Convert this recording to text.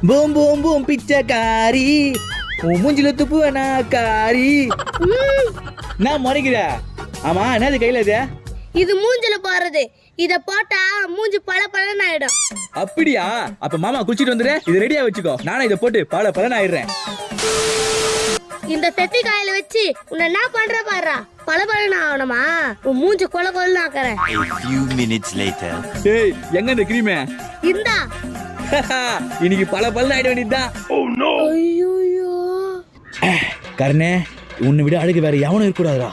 Boom boom boom பிச்சைக்காரி உன் மூஞ்சில துப்புவனா காரி. நான் முறைக்கிற. ஆமா என்னது கையில இது? இது மூஞ்சில போறது. இத போட்டா மூஞ்சி பல பலன்னு ஆயிடும். அப்படியா? அப்ப மாமா குளிச்சிட்டு வந்துரு, இது ரெடியா வச்சுக்கோ. நானே இதை போட்டு பல பலன்னு ஆயிடுறேன். இந்த பெப்பி காயில வச்சு உன்னை என்ன பண்ற பாரு. பல பலன்னு ஆகணுமா? உன் மூஞ்சி கொல கொலன்னு ஆக்குறேன். A few minutes later. ஏய் எங்க இந்த கிரீம்? இந்தா. இன்னைக்கு பல பலன்னு ஆயிட வேண்டியதுதான். ஐயோ கர்ணே, உன்னை விட அழகு வேற எவனும் இருக்க கூடாதுடா.